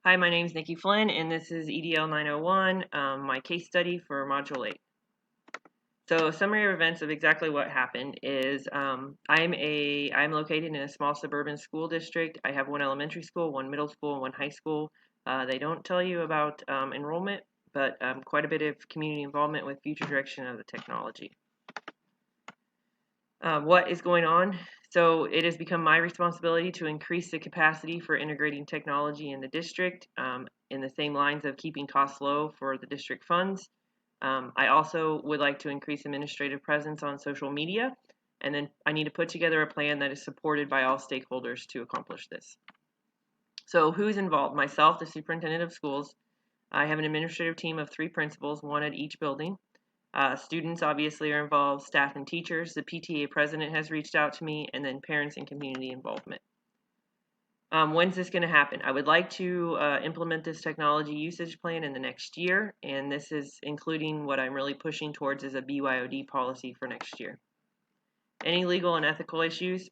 Hi, my name is Nikki Flynn, and this is EDL 901, my case study for Module 8. So, a summary of events of exactly what happened is I'm located in a small suburban school district. I have one elementary school, one middle school, and one high school. They don't tell you about enrollment, but quite a bit of community involvement with future direction of the technology. What is going on? So it has become my responsibility to increase the capacity for integrating technology in the district in the same lines of keeping costs low for the district funds. I also would like to increase administrative presence on social media, and then I need to put together a plan that is supported by all stakeholders to accomplish this. So who's involved? Myself, the superintendent of schools. I have an administrative team of 3 principals, one at each building. Students obviously are involved, staff and teachers. The PTA president has reached out to me, and then parents and community involvement. When's this going to happen? I would like to implement this technology usage plan in the next year, and this is including what I'm really pushing towards is a BYOD policy for next year. Any legal and ethical issues?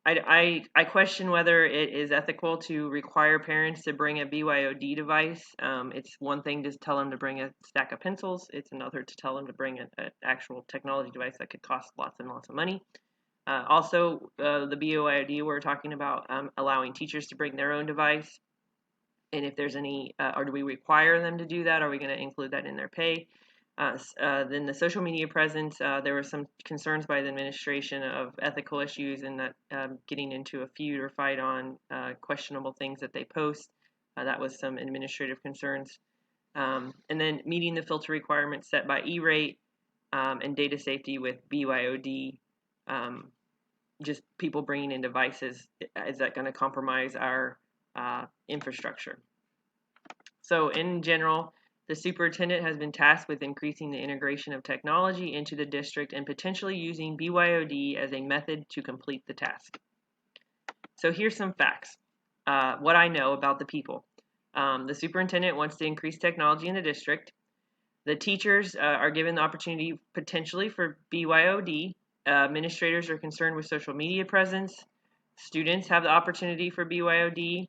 I question whether it is ethical to require parents to bring a BYOD device. It's one thing to tell them to bring a stack of pencils. It's another to tell them to bring an actual technology device that could cost lots and lots of money. Also, the BYOD, we're talking about allowing teachers to bring their own device. And if there's any, or do we require them to do that? Are we going to include that in their pay? Then the social media presence, there were some concerns by the administration of ethical issues and that getting into a feud or fight on questionable things that they post. That was some administrative concerns. And then meeting the filter requirements set by E-rate and data safety with BYOD. Just people bringing in devices, is that going to compromise our infrastructure? So in general, the superintendent has been tasked with increasing the integration of technology into the district and potentially using BYOD as a method to complete the task. So here's some facts. What I know about the people. The superintendent wants to increase technology in the district. The teachers are given the opportunity potentially for BYOD. Administrators are concerned with social media presence. Students have the opportunity for BYOD.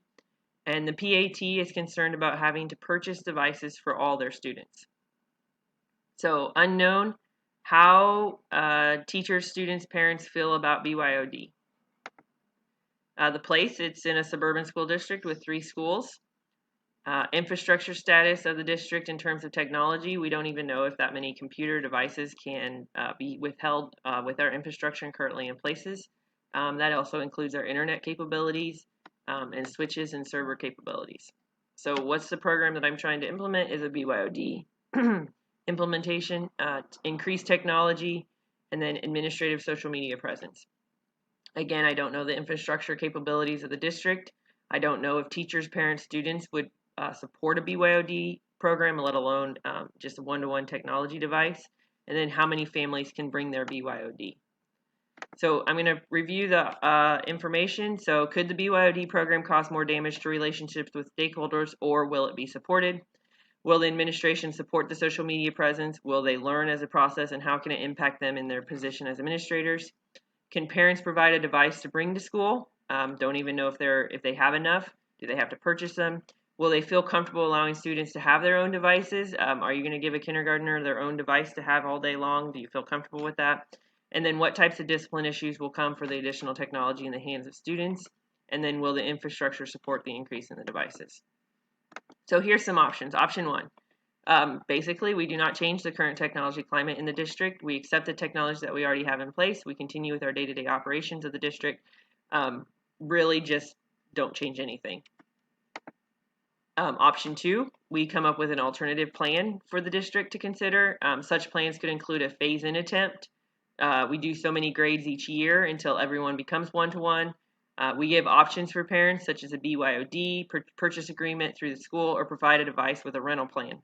And the PAT is concerned about having to purchase devices for all their students. So unknown, how teachers, students, parents feel about BYOD. The place, it's in a suburban school district with 3 schools. Infrastructure status of the district in terms of technology, we don't even know if that many computer devices can be withheld with our infrastructure currently in places. That also includes our internet capabilities. And switches and server capabilities. So what's the program that I'm trying to implement is a BYOD implementation, increased technology, and then administrative social media presence. Again, I don't know the infrastructure capabilities of the district. I don't know if teachers, parents, students would support a BYOD program, let alone just a one-to-one technology device, and then how many families can bring their BYOD. So I'm going to review the information. So could the BYOD program cause more damage to relationships with stakeholders, or will it be supported? Will the administration support the social media presence? Will they learn as a process, and how can it impact them in their position as administrators? Can parents provide a device to bring to school? Don't even know if they have enough. Do they have to purchase them? Will they feel comfortable allowing students to have their own devices? Are you going to give a kindergartner their own device to have all day long? Do you feel comfortable with that? And then what types of discipline issues will come for the additional technology in the hands of students? And then will the infrastructure support the increase in the devices? So here's some options. Option 1. Basically, we do not change the current technology climate in the district. We accept the technology that we already have in place. We continue with our day-to-day operations of the district. Really just don't change anything. Option 2, we come up with an alternative plan for the district to consider. Such plans could include a phase-in attempt. We do so many grades each year until everyone becomes one-to-one. We give options for parents, such as a BYOD, purchase agreement through the school, or provide a device with a rental plan.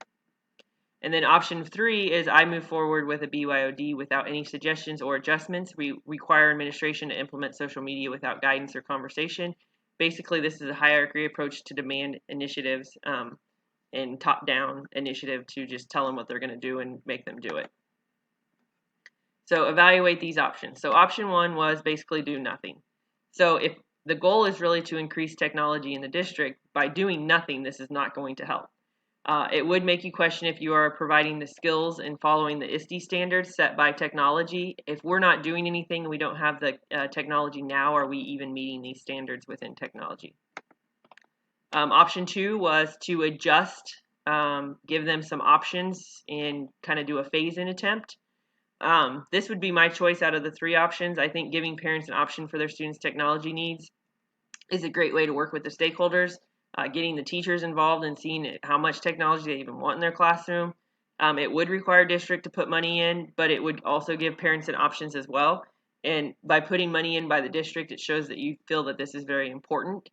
And then option 3 is I move forward with a BYOD without any suggestions or adjustments. We require administration to implement social media without guidance or conversation. Basically, this is a hierarchy approach to demand initiatives and top-down initiative to just tell them what they're going to do and make them do it. So evaluate these options. So option 1 was basically do nothing. So if The goal is really to increase technology in the district. By doing nothing, this is not going to help. It would make you question if you are providing the skills and following the ISTE standards set by technology. If we're not doing anything and we don't have the technology now, are we even meeting these standards within technology? Option 2 was to adjust, give them some options and kind of do a phase-in attempt. This would be my choice out of the 3 options. I think giving parents an option for their students' technology needs is a great way to work with the stakeholders, getting the teachers involved and seeing how much technology they even want in their classroom. It would require district to put money in, but it would also give parents an options as well. And by putting money in by the district, it shows that you feel that this is very important.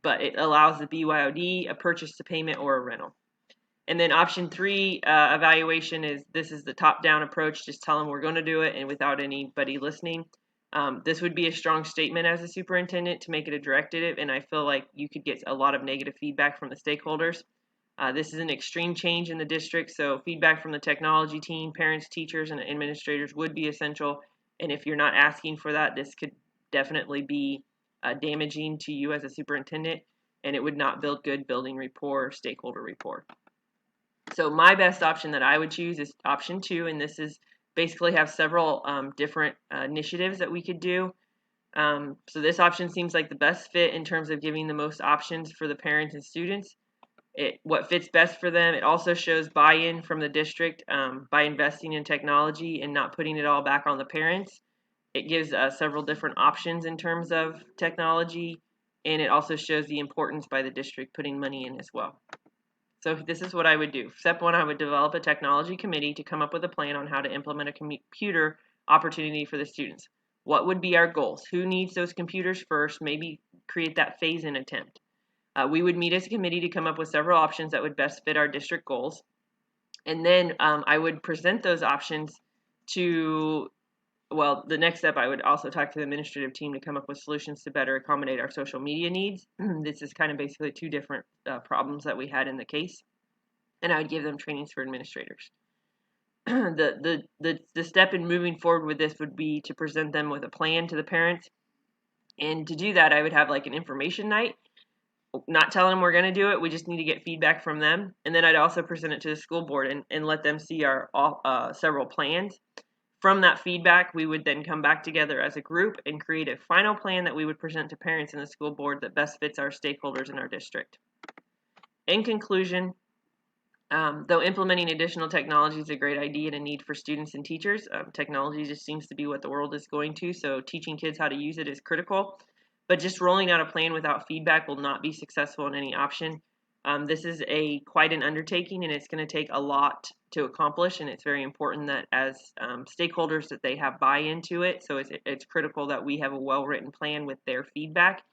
But it allows the BYOD, a purchase to payment, or a rental. And then option 3, evaluation, is this is the top-down approach. Just tell them we're going to do it and without anybody listening. This would be a strong statement as a superintendent to make it a directive, and I feel like you could get a lot of negative feedback from the stakeholders. This is an extreme change in the district, so feedback from the technology team, parents, teachers, and administrators would be essential. And if you're not asking for that, this could definitely be damaging to you as a superintendent, and it would not build good building rapport or stakeholder rapport. So my best option that I would choose is option 2, and this is basically have several different initiatives that we could do. So this option seems like the best fit in terms of giving the most options for the parents and students. What fits best for them. It also shows buy-in from the district by investing in technology and not putting it all back on the parents. It gives several different options in terms of technology, and it also shows the importance by the district putting money in as well. So this is what I would do. Step 1, I would develop a technology committee to come up with a plan on how to implement a computer opportunity for the students. What would be our goals? Who needs those computers first? Maybe create that phase-in attempt. We would meet as a committee to come up with several options that would best fit our district goals. And then I would present those options to, well, the next step, I would also talk to the administrative team to come up with solutions to better accommodate our social media needs. This is kind of basically 2 different problems that we had in the case. And I would give them trainings for administrators. The step in moving forward with this would be to present them with a plan to the parents. And to do that, I would have like an information night. Not telling them we're going to do it. We just need to get feedback from them. And then I'd also present it to the school board and let them see our several plans. From that feedback, we would then come back together as a group and create a final plan that we would present to parents and the school board that best fits our stakeholders in our district. In conclusion, though implementing additional technology is a great idea and a need for students and teachers, technology just seems to be what the world is going to, so teaching kids how to use it is critical. But just rolling out a plan without feedback will not be successful in any option. This is quite an undertaking, and it's going to take a lot to accomplish, and it's very important that as stakeholders that they have buy-in to it. So it's critical that we have a well-written plan with their feedback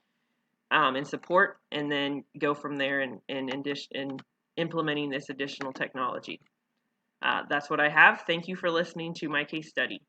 and support, and then go from there in implementing this additional technology. That's what I have. Thank you for listening to my case study.